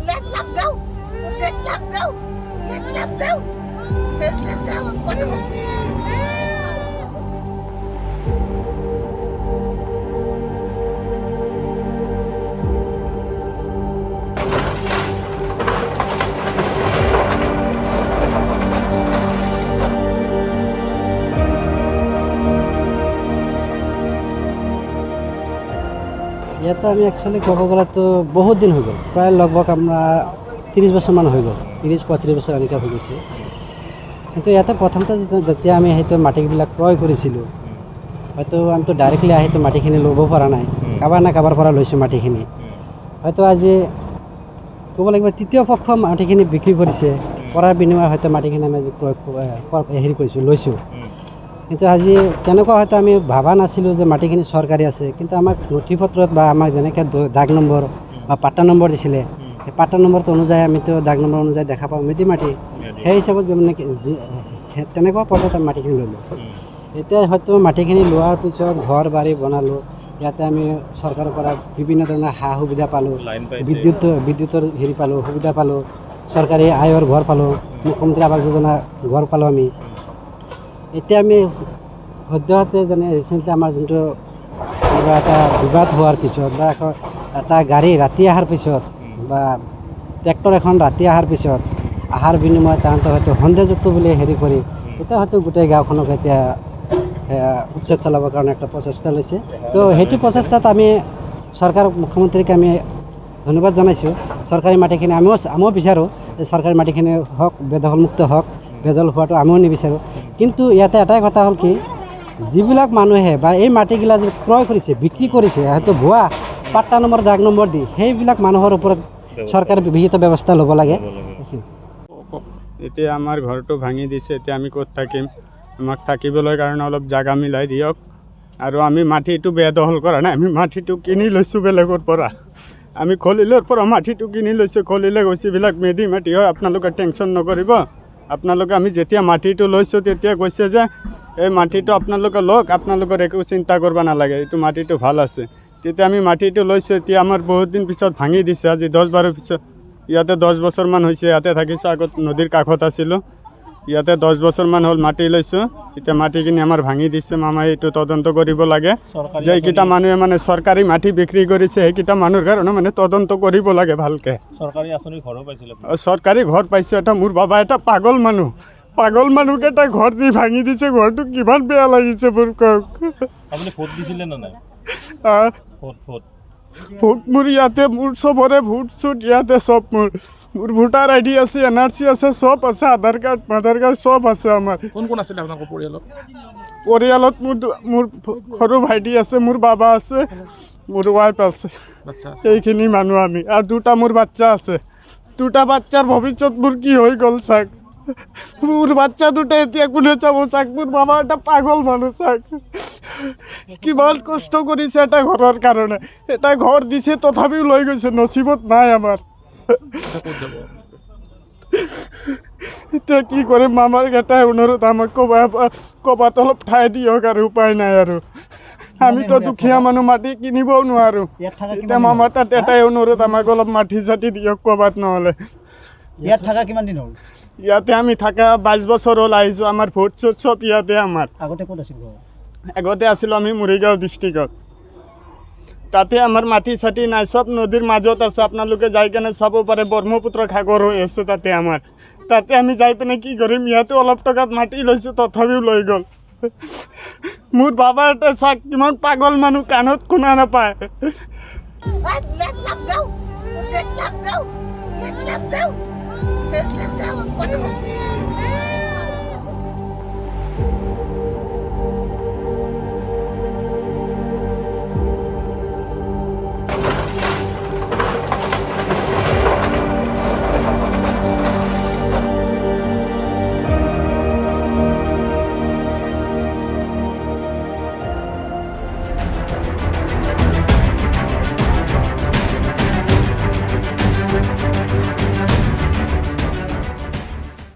Let them go. Let them go. Let them go. Let them go. What do ইয়াতে আমি actually ক'ব গ'লে তো বহুত দিন হৈ গ'ল, প্ৰায় লগভগ আমাৰ 30 বছৰমান হৈ গ'ল, 30-35 বছৰ এনেকৈ হৈ গৈছে। কিন্তু ইয়াতে প্ৰথমতে যেতিয়া আমি সেইটো মাটিবিলাক ক্ৰয় কৰিছিলোঁ, হয়তো আমিতো ডাইৰেক্টলি আহিতো মাটিখিনি ল'ব পৰা নাই, কাৰোবাৰ না কাৰোবাৰ পৰা লৈছোঁ মাটিখিনি। হয়তো আজি ক'ব লাগিব তৃতীয় পক্ষ মাটিখিনি বিক্ৰী কৰিছে, কৰাৰ বিনিময়ত হয়তো মাটিখিনি আমি আজি হেৰি কৰিছোঁ, লৈছোঁ। কিন্তু আজি তেনেকুৱা হয়তো আমি ভাবা নাছিলোঁ যে মাটিখিনি চৰকাৰী আছে, কিন্তু আমাক নথি পত্ৰত বা আমাক যেনেকৈ দাগ নম্বৰ বা পাট্টা নম্বৰ দিছিলে, সেই পাট্টা নম্বৰটো অনুযায়ী আমিতো দাগ নম্বৰ অনুযায়ী দেখা পাওঁ মিদি মাটি, সেই হিচাপত যেনে তেনেকুৱা পৰ্যায়ত আমি মাটিখিনি ল'লোঁ। এতিয়া হয়তো মাটিখিনি লোৱাৰ পিছত ঘৰ বাৰী বনালোঁ, ইয়াতে আমি চৰকাৰৰ পৰা বিভিন্ন ধৰণৰ সা সুবিধা পালোঁ, বিদ্যুতৰ হেৰি পালোঁ, সুবিধা পালোঁ, চৰকাৰী আয়ৰ ঘৰ পালোঁ, মুখ্যমন্ত্ৰী আৱাস যোজনা ঘৰ পালোঁ আমি। এতিয়া আমি সদ্যহতে যেনে ৰিচেণ্টলি আমাৰ যোনটো কিবা এটা বিবাদ হোৱাৰ পিছত বা এটা গাড়ী ৰাতি অহাৰ পিছত বা ট্ৰেক্টৰ এখন ৰাতি অহাৰ পিছত অহাৰ বিনিময়ত তাহাঁতে হয়তো সন্দেহযুক্ত বুলি হেৰি কৰি এতিয়া হয়তো গোটেই গাঁওখনক এতিয়া উচ্ছেদ চলাবৰ কাৰণে একটা প্ৰচেষ্টা লৈছে। তো সেইটো প্ৰচেষ্টাত আমি চৰকাৰ মুখ্যমন্ত্ৰীক আমি ধন্যবাদ জনাইছোঁ। চৰকাৰী মাটিখিনি আমিও বিচাৰোঁ যে চৰকাৰী মাটিখিনি হওক, বেদখলমুক্ত হওক, বেদখল হোৱাটো আমিও নিবিচাৰোঁ। কিন্তু ইয়াতে এটাই কথা হ'ল কি, যিবিলাক মানুহে বা এই মাটিগিলা যে ক্ৰয় কৰিছে, বিক্ৰী কৰিছে, হয়তো ভুৱা পাট্টা নম্বৰ দাগ নম্বৰ দি, সেইবিলাক মানুহৰ ওপৰত চৰকাৰে বিহিত ব্যৱস্থা ল'ব লাগে। এতিয়া আমাৰ ঘৰটো ভাঙি দিছে, এতিয়া আমি ক'ত থাকিম? আমাক থাকিবলৈ কাৰণে অলপ জাগা মিলাই দিয়ক। আৰু আমি মাটিটো বেদখল কৰা নাই, আমি মাটিটো কিনি লৈছোঁ বেলেগৰ পৰা। আমি খলিলৰ পৰা মাটিটো কিনি লৈছোঁ, খলিলে গৈছেবিলাক মেদি মাটি হয়, আপোনালোকে টেনশ্যন নকৰিব। আপোনালোকে আমি যেতিয়া মাটিটো লৈছোঁ তেতিয়া কৈছে যে এই মাটিটো আপোনালোকে লওক, আপোনালোকৰ একো চিন্তা কৰিব নালাগে, এইটো মাটিটো ভাল আছে। তেতিয়া আমি মাটিটো লৈছোঁ, এতিয়া আমাৰ বহুত দিন পিছত ভাঙি দিছে, আজি 10-12 পিছত। ইয়াতে 10 বছৰমান হৈছে, ইয়াতে থাকিছোঁ, আগত নদীৰ কাষত আছিলোঁ। ইয়াতে 10 বছৰমান হ'ল মাটি লৈছোঁ, এতিয়া মাটিখিনি আমাৰ ভাঙি দিছে। মামাই এইটো তদন্ত কৰিব লাগে যে এইকেইটা মানুহে মানে চৰকাৰী মাটি বিক্ৰী কৰিছে, সেইকেইটা মানুহৰ কাৰণে মানে তদন্ত কৰিব লাগে ভালকৈ। চৰকাৰী আঁচনি ঘৰো পাইছিলে? চৰকাৰী ঘৰ পাইছে। এটা মোৰ বাবা এটা পাগল মানুহকেইটা ঘৰ দি ভাঙি দিছে, ঘৰটো কিমান বেয়া লাগিছে মোৰ কওক। আপুনি ভোট দিছিলে নে নাই? ভোট মোৰ ইয়াতে, মোৰ চবৰে ভোট চুট ইয়াতে, চব মোৰ ভোটাৰ ID আছে, NRC আছে, চব আছে, আধাৰ কাৰ্ড চব আছে আমাৰ। কোন কোন আছিলে আপোনালোকৰ পৰিয়ালত? পৰিয়ালত মোৰ সৰু ভাইটি আছে, মোৰ বাবা আছে, মোৰ ৱাইফ আছে, সেইখিনি মানুহ আমি। আৰু দুটা মোৰ বাচ্চা আছে, দুটা বাচ্চাৰ ভৱিষ্যত মোৰ কি হৈ গ'ল চাক। মোৰ বাচ্চা দুটা এতিয়া কোনে চাব চাক। মোৰ বাবা এটা পাগল মানুহ চাক, কিমান কষ্ট কৰিছে এটা ঘৰৰ কাৰণে। এটা ঘৰ দিছে তথাপিও লৈ গৈছে, নচিবত নাই আমাৰ। এতিয়া কি কৰিম, মামাৰ এটাই অনুৰোধ, আমাক ক'বাত অলপ ঠাই দিয়ক আৰু উপায় নাই আৰু। আমিতো দুখীয়া মানুহ, মাটি কিনিবও নোৱাৰোঁ। এতিয়া মামাৰ তাত এটাই অনুৰোধ, আমাক অলপ মাটি চাটি দিয়ক ক'বাত। নহ'লে ইয়াত থাকা কিমান দিন হ'ল? ইয়াতে আমি থাকা 22 বছৰ হ'ল আহিছোঁ। আমাৰ ভোট চোট চব ইয়াতে আমাৰ। আগতে ক'ত আছিল ঘৰ? আগতে আছিলোঁ আমি মৰিগাঁও ডিষ্ট্ৰিক্টত, তাতে আমাৰ মাটি চাটি নাই, চব নদীৰ মাজত আছে। আপোনালোকে যাই কেনে চাব পাৰে, ব্ৰহ্মপুত্ৰ সাগৰ হৈ আছে তাতে আমাৰ। তাতে আমি যাই পিনে কি কৰিম? ইয়াতে অলপ টকাত মাটি লৈছোঁ, তথাপিও লৈ গ'ল। মোৰ বাবা এটা চাক, কিমান পাগল মানুহ, কাণত শুনা নাপায়। Let them go. Let them go. Let them go. Let them go. What do